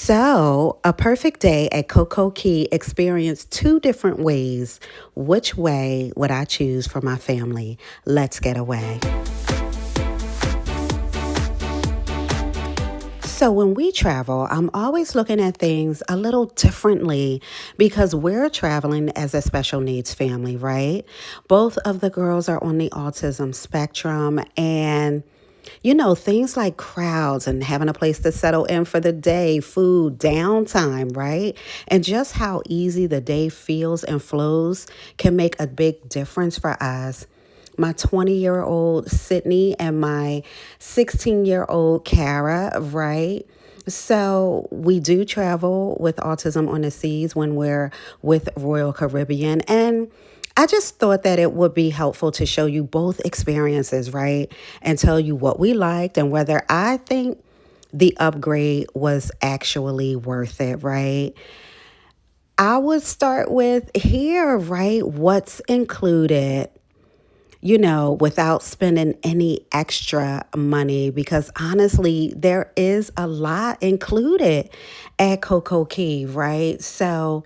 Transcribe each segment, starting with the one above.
So, a perfect day at Cococay experienced two different ways. Which way would I choose for my family? Let's get away. So, when we travel, I'm always looking at things a little differently because we're traveling as a special needs family, right? Both of the girls are on the autism spectrum, and things like crowds and having a place to settle in for the day, food, downtime, right? And just how easy the day feels and flows can make a big difference for us. My 20-year-old Sydney and my 16-year-old Kara, right? So we do travel with Autism on the Seas when we're with Royal Caribbean. And I just thought that it would be helpful to show you both experiences, right? And tell you what we liked and whether I think the upgrade was actually worth it, right? I would start with here, right? What's included, without spending any extra money, because honestly, there is a lot included at Cococay, right? So,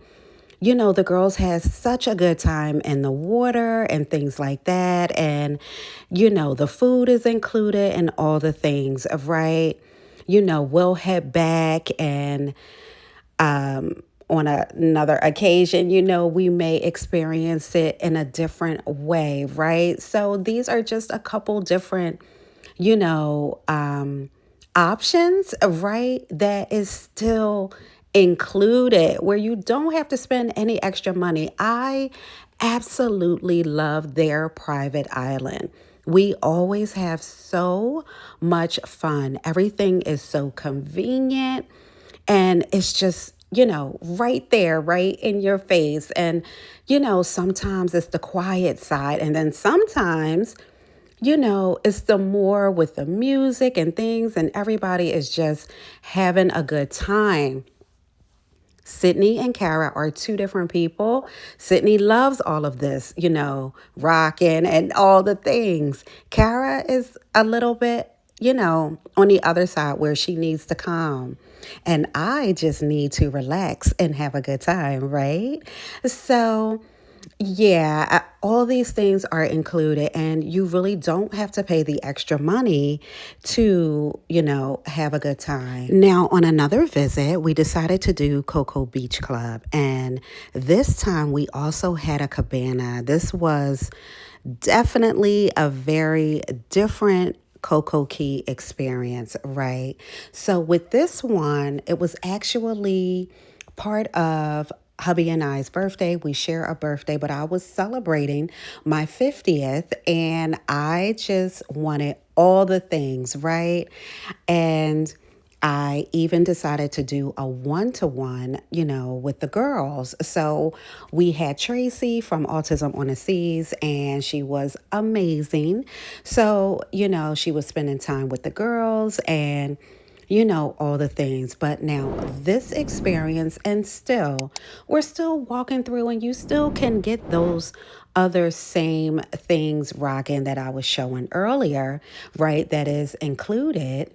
the girls had such a good time in the water and things like that. And, the food is included and all the things, right? We'll head back and on another occasion, we may experience it in a different way, right? So these are just a couple different, you know, um, options, right? That is still included where you don't have to spend any extra money. I absolutely love their private island. We always have so much fun. Everything is so convenient and it's just, right there, right in your face. And, sometimes it's the quiet side. And then sometimes, it's the more with the music and things, and everybody is just having a good time. Sydney and Kara are two different people. Sydney loves all of this, rocking and all the things. Kara is a little bit, on the other side where she needs to calm. And I just need to relax and have a good time, right? So, yeah, all these things are included, and you really don't have to pay the extra money to, have a good time. Now, on another visit, we decided to do Coco Beach Club, and this time we also had a cabana. This was definitely a very different Cococay experience, right? So with this one, it was actually part of hubby and I's birthday. We share a birthday, but I was celebrating my 50th and I just wanted all the things, right? And I even decided to do a one-to-one, with the girls. So we had Tracy from Autism on the Seas, and she was amazing. So, she was spending time with the girls and, all the things. But now this experience, and still, we're still walking through, and you still can get those other same things rocking that I was showing earlier, right? That is included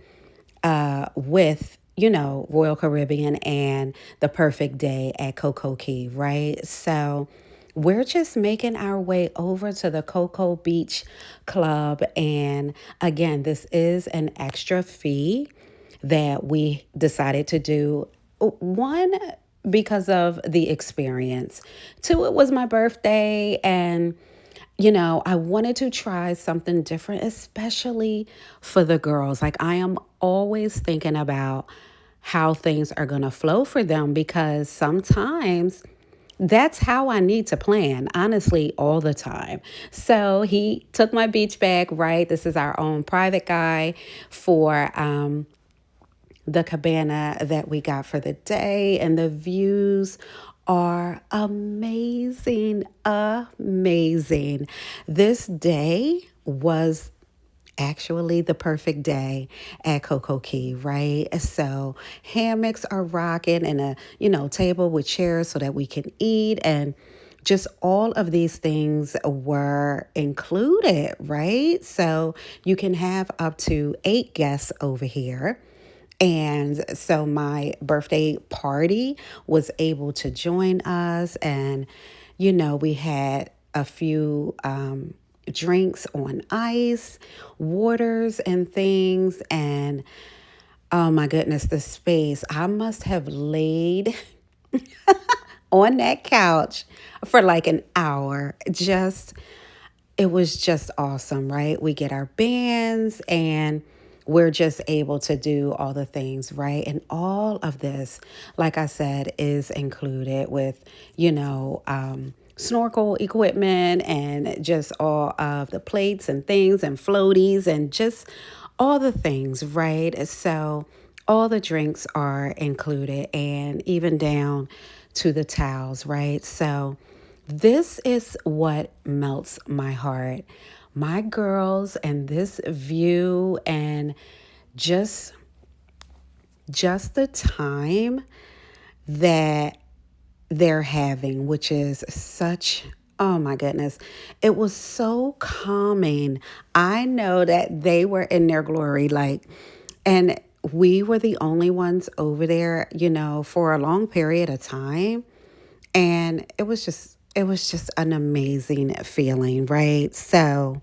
with, Royal Caribbean and the perfect day at Cococay, right? So we're just making our way over to the Coco Beach Club. And again, this is an extra fee that we decided to do. One, because of the experience. Two, it was my birthday and I wanted to try something different, especially for the girls. Like I am always thinking about how things are going to flow for them because sometimes that's how I need to plan, honestly, all the time. So he took my beach bag, right? This is our own private guy for the cabana that we got for the day, and the views are amazing, amazing. This day was actually the perfect day at Cococay, right? So hammocks are rocking and a, table with chairs so that we can eat, and just all of these things were included, right? So you can have up to 8 guests over here. And so my birthday party was able to join us. And, we had a few drinks on ice, waters, and things. And oh my goodness, the space. I must have laid on that couch for like an hour. It was just awesome, right? We get our bands and we're just able to do all the things, right? And all of this, like I said, is included with, snorkel equipment and just all of the plates and things and floaties and just all the things, right? So all the drinks are included and even down to the towels, right? So this is what melts my heart. My girls and this view and just just the time that they're having, which is such, oh my goodness, it was so calming. I know that they were in their glory, like, and we were the only ones over there, for a long period of time. And it was just an amazing feeling, right? So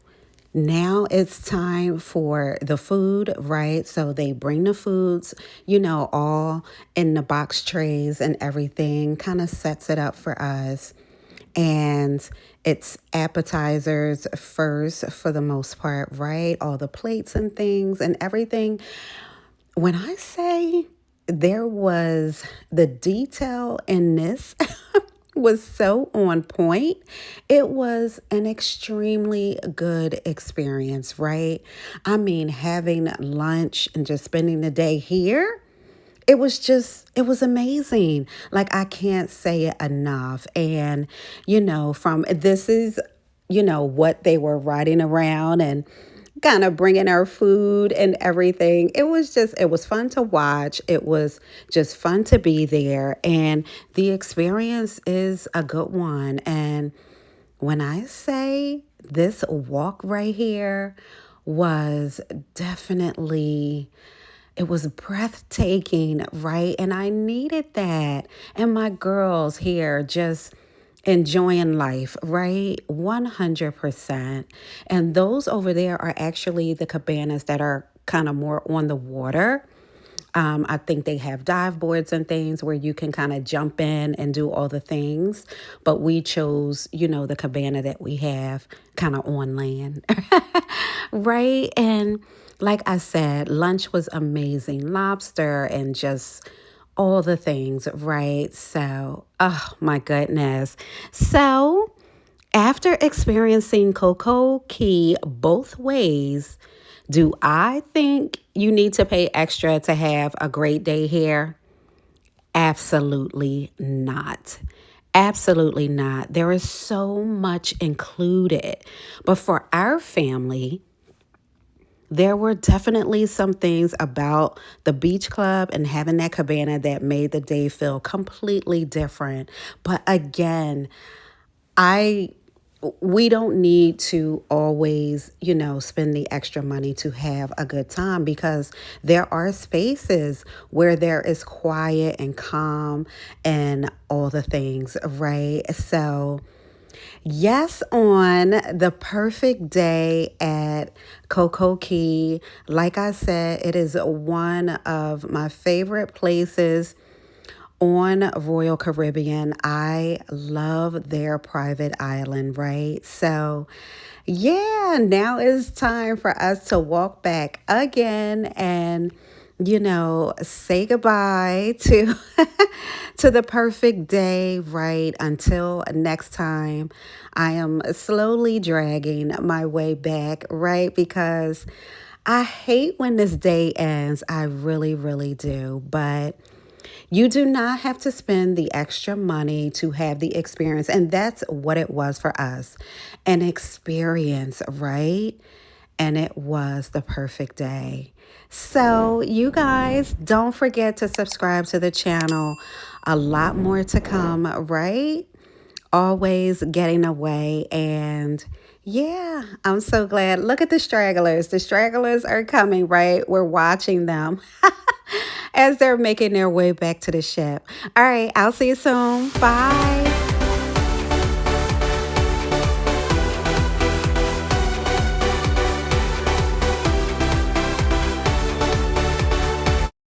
now it's time for the food, right? So they bring the foods, all in the box trays and everything, kind of sets it up for us. And it's appetizers first for the most part, right? All the plates and things and everything. When I say there was the detail in this was so on point, it was an extremely good experience, right? I mean, having lunch and just spending the day here, it was amazing. Like, I can't say it enough. And, from this is, what they were riding around and kind of bringing our food and everything. It was fun to watch. It was just fun to be there. And the experience is a good one. And when I say this walk right here was definitely, it was breathtaking, right? And I needed that. And my girls here just enjoying life, right? 100%. And those over there are actually the cabanas that are kind of more on the water. I think they have dive boards and things where you can kind of jump in and do all the things. But we chose, the cabana that we have kind of on land. Right. And like I said, lunch was amazing. Lobster and just all the things. Right. So, oh my goodness. So, after experiencing Coco Key both ways, do I think you need to pay extra to have a great day here? Absolutely not. Absolutely not. There is so much included. But for our family, there were definitely some things about the beach club and having that cabana that made the day feel completely different. But again, I we don't need to always, spend the extra money to have a good time because there are spaces where there is quiet and calm and all the things, right? So, yes, on the perfect day at Coco Key, like I said, it is one of my favorite places on Royal Caribbean. I love their private island, right? So, yeah, now it's time for us to walk back again and say goodbye to to the perfect day, right? Until next time, I am slowly dragging my way back, right? Because I hate when this day ends. I really, really do. But you do not have to spend the extra money to have the experience. And that's what it was for us, an experience, right? And it was the perfect day. So, you guys, don't forget to subscribe to the channel. A lot more to come, right? Always getting away. And Yeah, I'm so glad. Look at the stragglers. The stragglers are coming, right? We're watching them as they're making their way back to the ship. All right, I'll see you soon. Bye.